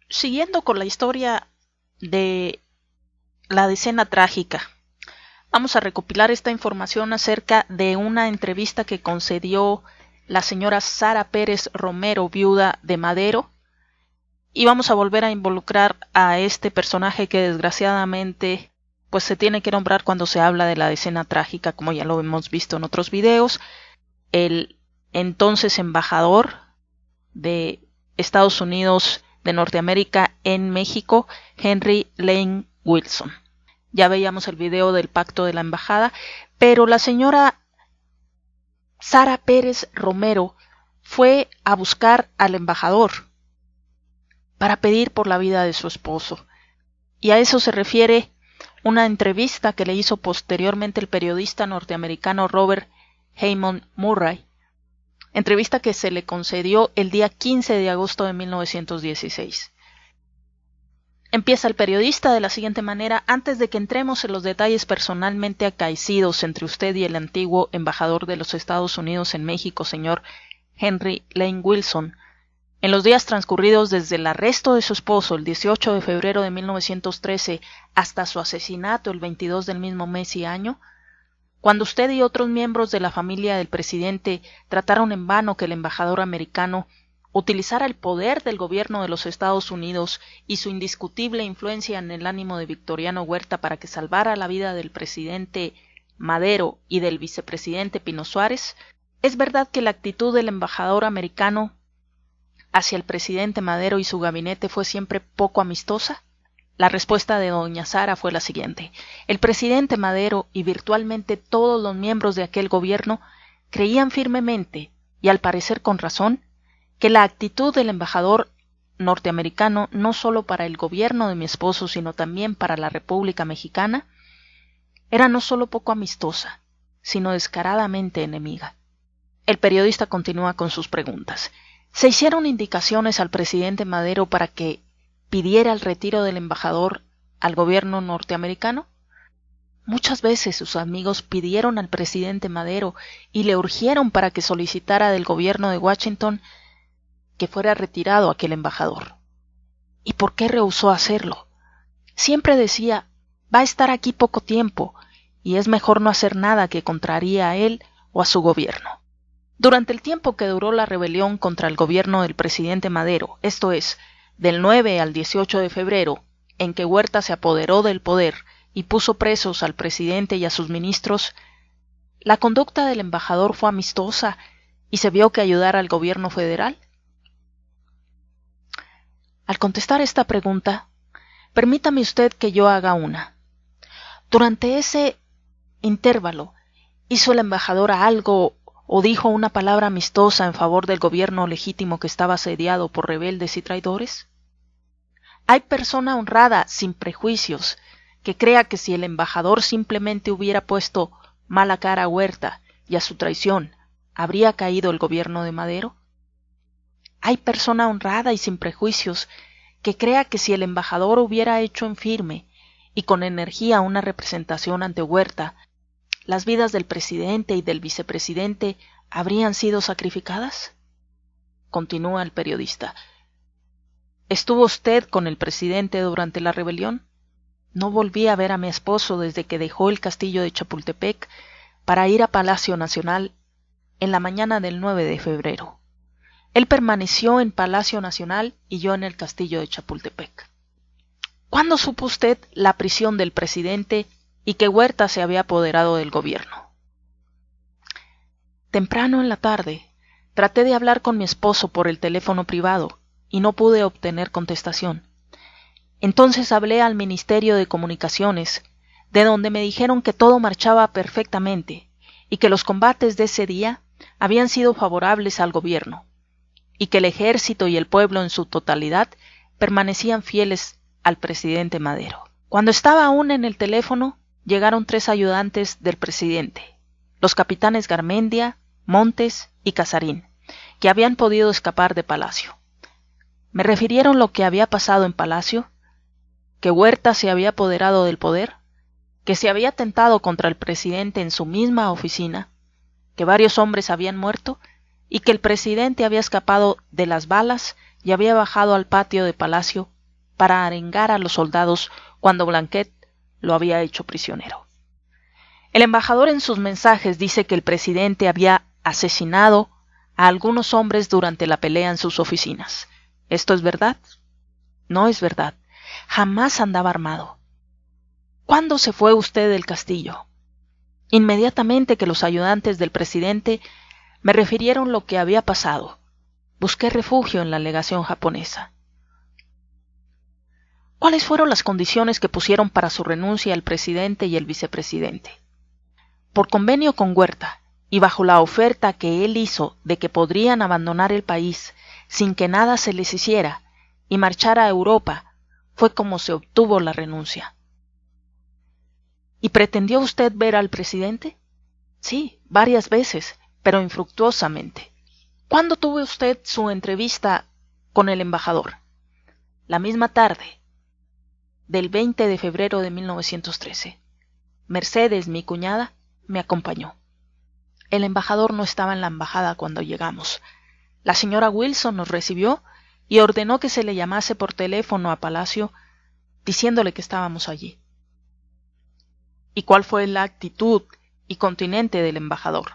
Siguiendo con la historia de la decena trágica, vamos a recopilar esta información acerca de una entrevista que concedió la señora Sara Pérez Romero, viuda de Madero, y vamos a volver a involucrar a este personaje que desgraciadamente pues se tiene que nombrar cuando se habla de la decena trágica, como ya lo hemos visto en otros videos, el entonces embajador de Estados Unidos de Norteamérica en México, Henry Lane Wilson. Ya veíamos el video del pacto de la embajada, pero la señora Sara Pérez Romero fue a buscar al embajador para pedir por la vida de su esposo. Y a eso se refiere una entrevista que le hizo posteriormente el periodista norteamericano Robert Heymon Murray, entrevista que se le concedió el día 15 de agosto de 1916. Empieza el periodista de la siguiente manera: antes de que entremos en los detalles personalmente acaecidos entre usted y el antiguo embajador de los Estados Unidos en México, señor Henry Lane Wilson, en los días transcurridos desde el arresto de su esposo el 18 de febrero de 1913 hasta su asesinato el 22 del mismo mes y año, cuando usted y otros miembros de la familia del presidente trataron en vano que el embajador americano utilizara el poder del gobierno de los Estados Unidos y su indiscutible influencia en el ánimo de Victoriano Huerta para que salvara la vida del presidente Madero y del vicepresidente Pino Suárez, ¿es verdad que la actitud del embajador americano hacia el presidente Madero y su gabinete fue siempre poco amistosa? La respuesta de doña Sara fue la siguiente: el presidente Madero y virtualmente todos los miembros de aquel gobierno creían firmemente, y al parecer con razón, que la actitud del embajador norteamericano, no solo para el gobierno de mi esposo, sino también para la República Mexicana, era no solo poco amistosa, sino descaradamente enemiga. El periodista continúa con sus preguntas. ¿Se hicieron indicaciones al presidente Madero para que pidiera el retiro del embajador al gobierno norteamericano? Muchas veces sus amigos pidieron al presidente Madero y le urgieron para que solicitara del gobierno de Washington que fuera retirado aquel embajador. ¿Y por qué rehusó hacerlo? Siempre decía: va a estar aquí poco tiempo y es mejor no hacer nada que contraríe a él o a su gobierno. Durante el tiempo que duró la rebelión contra el gobierno del presidente Madero, esto es, del 9 al 18 de febrero, en que Huerta se apoderó del poder y puso presos al presidente y a sus ministros, ¿la conducta del embajador fue amistosa y se vio que ayudara al gobierno federal? Al contestar esta pregunta, permítame usted que yo haga una. Durante ese intervalo, ¿hizo el embajador algo o dijo una palabra amistosa en favor del gobierno legítimo que estaba asediado por rebeldes y traidores? ¿Hay persona honrada, sin prejuicios, que crea que si el embajador simplemente hubiera puesto mala cara a Huerta y a su traición, habría caído el gobierno de Madero? ¿Hay persona honrada y sin prejuicios que crea que si el embajador hubiera hecho en firme y con energía una representación ante Huerta, las vidas del presidente y del vicepresidente habrían sido sacrificadas? Continúa el periodista. ¿Estuvo usted con el presidente durante la rebelión? No volví a ver a mi esposo desde que dejó el castillo de Chapultepec para ir a Palacio Nacional en la mañana del 9 de febrero. Él permaneció en Palacio Nacional y yo en el castillo de Chapultepec. ¿Cuándo supo usted la prisión del presidente y que Huerta se había apoderado del gobierno? Temprano en la tarde, traté de hablar con mi esposo por el teléfono privado y no pude obtener contestación. Entonces hablé al Ministerio de Comunicaciones, de donde me dijeron que todo marchaba perfectamente y que los combates de ese día habían sido favorables al gobierno y que el ejército y el pueblo en su totalidad permanecían fieles al presidente Madero. Cuando estaba aún en el teléfono, llegaron 3 ayudantes del presidente, los capitanes Garmendia, Montes y Casarín, que habían podido escapar de Palacio. Me refirieron lo que había pasado en Palacio, que Huerta se había apoderado del poder, que se había atentado contra el presidente en su misma oficina, que varios hombres habían muerto y que el presidente había escapado de las balas y había bajado al patio de Palacio para arengar a los soldados cuando Blanquet lo había hecho prisionero. El embajador en sus mensajes dice que el presidente había asesinado a algunos hombres durante la pelea en sus oficinas. ¿Esto es verdad? No es verdad. Jamás andaba armado. ¿Cuándo se fue usted del castillo? Inmediatamente que los ayudantes del presidente me refirieron lo que había pasado. Busqué refugio en la legación japonesa. ¿Cuáles fueron las condiciones que pusieron para su renuncia el presidente y el vicepresidente? Por convenio con Huerta y bajo la oferta que él hizo de que podrían abandonar el país sin que nada se les hiciera y marchar a Europa, fue como se obtuvo la renuncia. ¿Y pretendió usted ver al presidente? Sí, varias veces, pero infructuosamente. ¿Cuándo tuvo usted su entrevista con el embajador? La misma tarde del 20 de febrero de 1913. Mercedes, mi cuñada, me acompañó. El embajador no estaba en la embajada cuando llegamos. La señora Wilson nos recibió y ordenó que se le llamase por teléfono a Palacio diciéndole que estábamos allí. ¿Y cuál fue la actitud y continente del embajador?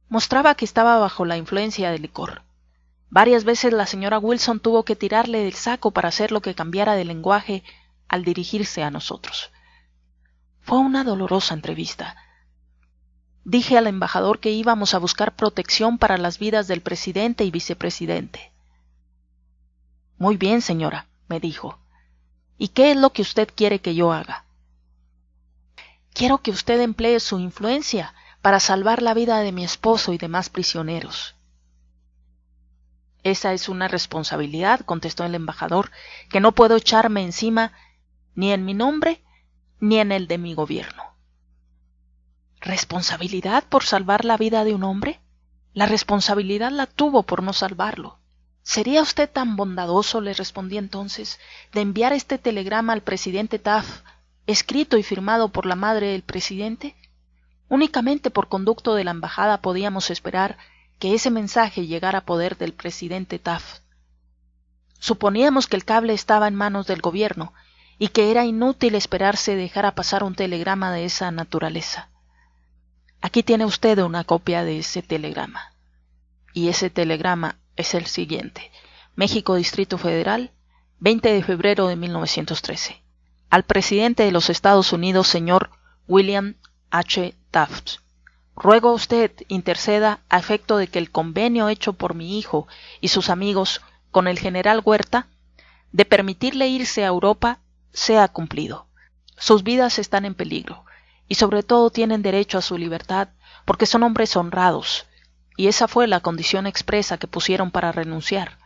Mostraba que estaba bajo la influencia del licor. Varias veces la señora Wilson tuvo que tirarle del saco para hacer lo que cambiara de lenguaje al dirigirse a nosotros. Fue una dolorosa entrevista. Dije al embajador que íbamos a buscar protección para las vidas del presidente y vicepresidente. Muy bien, señora, me dijo. ¿Y qué es lo que usted quiere que yo haga? Quiero que usted emplee su influencia para salvar la vida de mi esposo y demás prisioneros. Esa es una responsabilidad, contestó el embajador, que no puedo echarme encima ni en mi nombre ni en el de mi gobierno. ¿Responsabilidad por salvar la vida de un hombre? La responsabilidad la tuvo por no salvarlo. ¿Sería usted tan bondadoso, le respondí entonces, de enviar este telegrama al presidente Taft, escrito y firmado por la madre del presidente? Únicamente por conducto de la embajada podíamos esperar que ese mensaje llegara a poder del presidente Taft. Suponíamos que el cable estaba en manos del gobierno y que era inútil esperarse dejara pasar un telegrama de esa naturaleza. Aquí tiene usted una copia de ese telegrama. Y ese telegrama es el siguiente. México, Distrito Federal, 20 de febrero de 1913. Al presidente de los Estados Unidos, señor William H. Taft. Ruego a usted interceda a efecto de que el convenio hecho por mi hijo y sus amigos con el general Huerta de permitirle irse a Europa sea cumplido. Sus vidas están en peligro y sobre todo tienen derecho a su libertad porque son hombres honrados, y esa fue la condición expresa que pusieron para renunciar,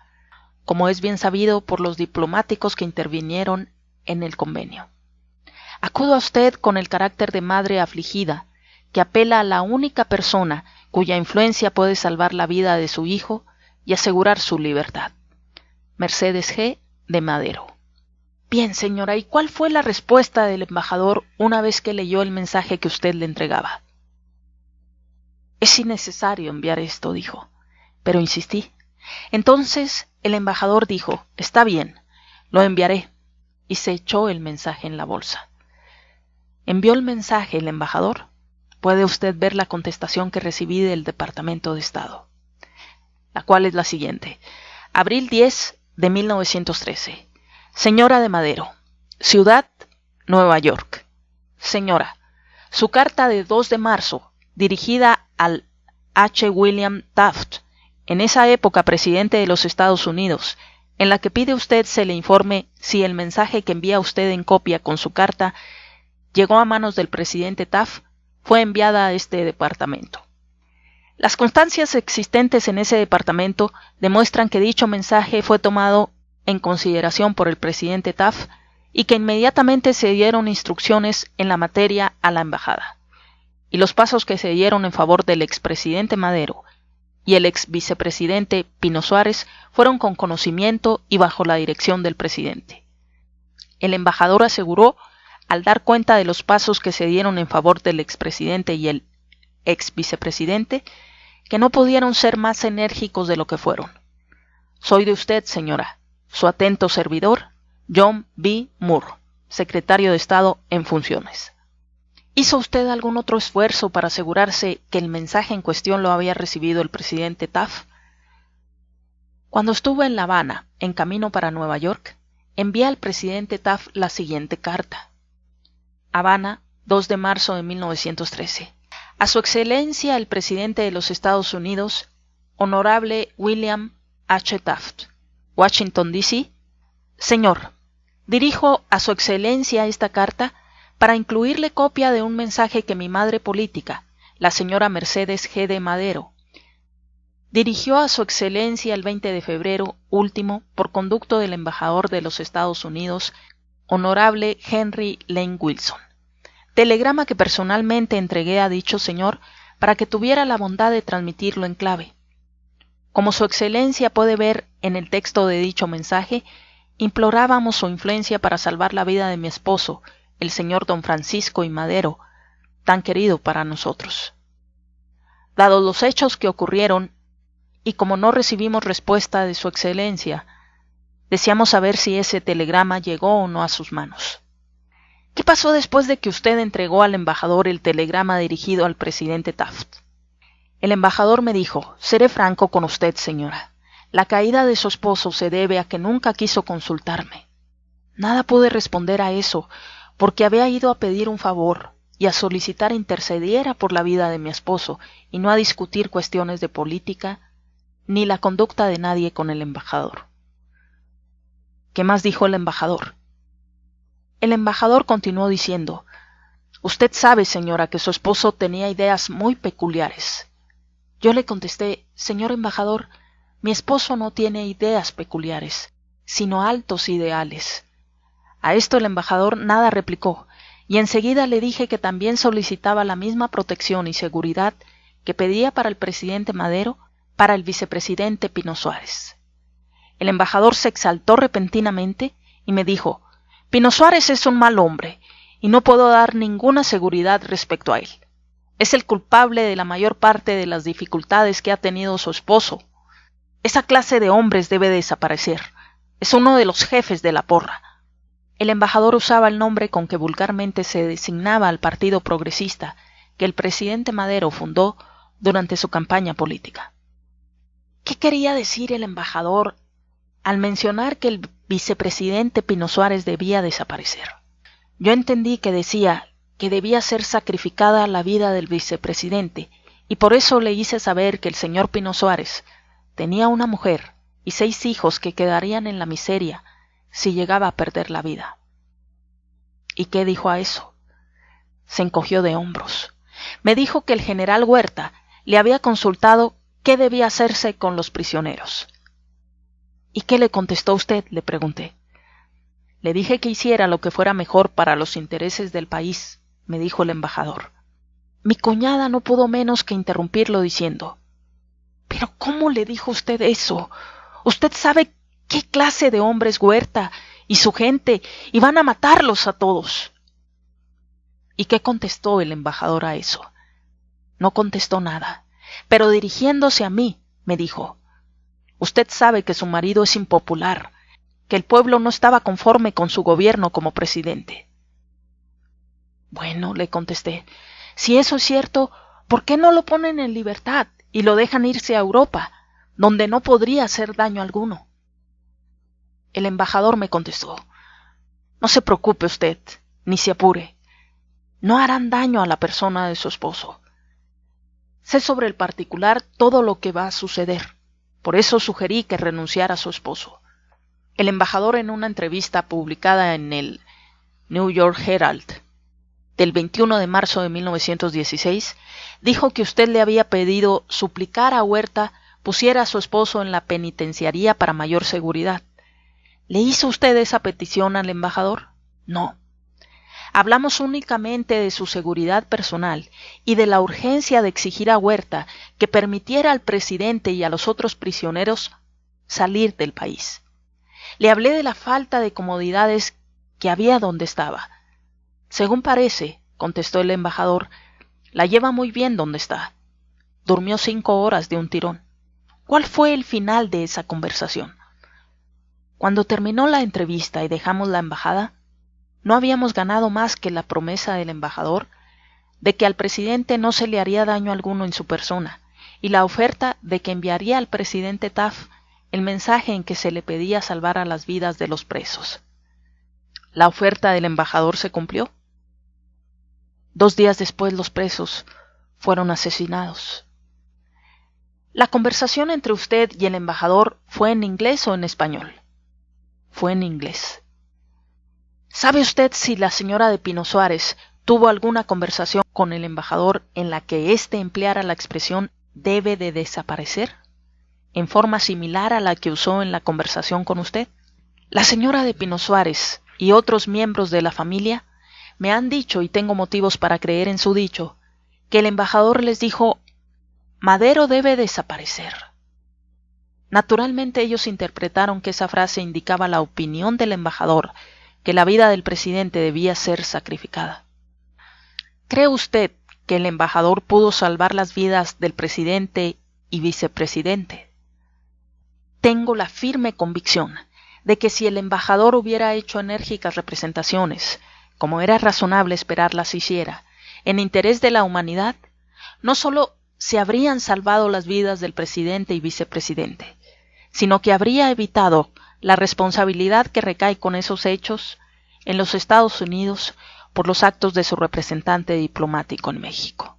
como es bien sabido por los diplomáticos que intervinieron en el convenio. Acudo a usted con el carácter de madre afligida, que apela a la única persona cuya influencia puede salvar la vida de su hijo y asegurar su libertad. Mercedes G. de Madero. Bien, señora, ¿y cuál fue la respuesta del embajador una vez que leyó el mensaje que usted le entregaba? Es innecesario enviar esto, dijo, pero insistí. Entonces el embajador dijo, está bien, lo enviaré, y se echó el mensaje en la bolsa. ¿Envió el mensaje el embajador? Puede usted ver la contestación que recibí del Departamento de Estado, la cual es la siguiente. Abril 10 de 1913. Señora de Madero, Ciudad, Nueva York. Señora, su carta de 2 de marzo, dirigida al H. William Taft, en esa época presidente de los Estados Unidos, en la que pide usted se le informe si el mensaje que envía usted en copia con su carta llegó a manos del presidente Taft, fue enviada a este departamento. Las constancias existentes en ese departamento demuestran que dicho mensaje fue tomado en consideración por el presidente Taft y que inmediatamente se dieron instrucciones en la materia a la embajada. Y los pasos que se dieron en favor del expresidente Madero y el ex vicepresidente Pino Suárez fueron con conocimiento y bajo la dirección del presidente. El embajador aseguró, al dar cuenta de los pasos que se dieron en favor del expresidente y el ex vicepresidente, que no pudieron ser más enérgicos de lo que fueron. Soy de usted, señora, su atento servidor, John B. Moore, secretario de Estado en funciones. ¿Hizo usted algún otro esfuerzo para asegurarse que el mensaje en cuestión lo había recibido el presidente Taft? Cuando estuve en La Habana, en camino para Nueva York, envié al presidente Taft la siguiente carta. Habana, 2 de marzo de 1913. A su excelencia el presidente de los Estados Unidos, honorable William H. Taft, Washington, D.C. Señor, dirijo a su excelencia esta carta para incluirle copia de un mensaje que mi madre política, la señora Mercedes G. de Madero, dirigió a su excelencia el 20 de febrero último por conducto del embajador de los Estados Unidos, honorable Henry Lane Wilson. Telegrama que personalmente entregué a dicho señor para que tuviera la bondad de transmitirlo en clave. Como su excelencia puede ver en el texto de dicho mensaje, implorábamos su influencia para salvar la vida de mi esposo, el señor don Francisco I. Madero, tan querido para nosotros. Dados los hechos que ocurrieron, y como no recibimos respuesta de su excelencia, deseamos saber si ese telegrama llegó o no a sus manos. ¿Qué pasó después de que usted entregó al embajador el telegrama dirigido al presidente Taft? El embajador me dijo: seré franco con usted, señora. La caída de su esposo se debe a que nunca quiso consultarme. Nada pude responder a eso, porque había ido a pedir un favor y a solicitar intercediera por la vida de mi esposo y no a discutir cuestiones de política ni la conducta de nadie con el embajador. ¿Qué más dijo el embajador? El embajador continuó diciendo: usted sabe, señora, que su esposo tenía ideas muy peculiares. Yo le contesté: señor embajador, mi esposo no tiene ideas peculiares, sino altos ideales. A esto el embajador nada replicó, y enseguida le dije que también solicitaba la misma protección y seguridad que pedía para el presidente Madero, para el vicepresidente Pino Suárez. El embajador se exaltó repentinamente y me dijo: Pino Suárez es un mal hombre, y no puedo dar ninguna seguridad respecto a él. Es el culpable de la mayor parte de las dificultades que ha tenido su esposo. Esa clase de hombres debe desaparecer. Es uno de los jefes de la porra. El embajador usaba el nombre con que vulgarmente se designaba al Partido Progresista que el presidente Madero fundó durante su campaña política. ¿Qué quería decir el embajador al mencionar que el vicepresidente Pino Suárez debía desaparecer? Yo entendí que decía que debía ser sacrificada la vida del vicepresidente, y por eso le hice saber que el señor Pino Suárez tenía una mujer y 6 hijos que quedarían en la miseria si llegaba a perder la vida. ¿Y qué dijo a eso? Se encogió de hombros. Me dijo que el general Huerta le había consultado qué debía hacerse con los prisioneros. ¿Y qué le contestó usted?, le pregunté. Le dije que hiciera lo que fuera mejor para los intereses del país, me dijo el embajador. Mi cuñada no pudo menos que interrumpirlo diciendo: ¿Pero cómo le dijo usted eso? Usted sabe qué clase de hombre es Huerta y su gente, y van a matarlos a todos. ¿Y qué contestó el embajador a eso? No contestó nada, pero dirigiéndose a mí, me dijo: Usted sabe que su marido es impopular, que el pueblo no estaba conforme con su gobierno como presidente. Bueno, le contesté, si eso es cierto, ¿por qué no lo ponen en libertad y lo dejan irse a Europa, donde no podría hacer daño alguno? El embajador me contestó: no se preocupe usted, ni se apure. No harán daño a la persona de su esposo. Sé sobre el particular todo lo que va a suceder. Por eso sugerí que renunciara a su esposo. El embajador, en una entrevista publicada en el New York Herald del 21 de marzo de 1916, dijo que usted le había pedido suplicar a Huerta pusiera a su esposo en la penitenciaría para mayor seguridad. ¿Le hizo usted esa petición al embajador? No. Hablamos únicamente de su seguridad personal y de la urgencia de exigir a Huerta que permitiera al presidente y a los otros prisioneros salir del país. Le hablé de la falta de comodidades que había donde estaba. Según parece, contestó el embajador, la lleva muy bien donde está. Durmió 5 horas de un tirón. ¿Cuál fue el final de esa conversación? Cuando terminó la entrevista y dejamos la embajada, no habíamos ganado más que la promesa del embajador de que al presidente no se le haría daño alguno en su persona, y la oferta de que enviaría al presidente Taft el mensaje en que se le pedía salvar a las vidas de los presos. La oferta del embajador se cumplió. 2 días después los presos fueron asesinados. La conversación entre usted y el embajador ¿fue en inglés o en español? Fue en inglés. ¿Sabe usted si la señora de Pino Suárez tuvo alguna conversación con el embajador en la que éste empleara la expresión «debe de desaparecer», en forma similar a la que usó en la conversación con usted? La señora de Pino Suárez y otros miembros de la familia me han dicho, y tengo motivos para creer en su dicho, que el embajador les dijo «Madero debe desaparecer». Naturalmente ellos interpretaron que esa frase indicaba la opinión del embajador, que la vida del presidente debía ser sacrificada. ¿Cree usted que el embajador pudo salvar las vidas del presidente y vicepresidente? Tengo la firme convicción de que si el embajador hubiera hecho enérgicas representaciones, como era razonable esperar las hiciera, en interés de la humanidad, no solo se habrían salvado las vidas del presidente y vicepresidente, sino que habría evitado la responsabilidad que recae con esos hechos en los Estados Unidos por los actos de su representante diplomático en México.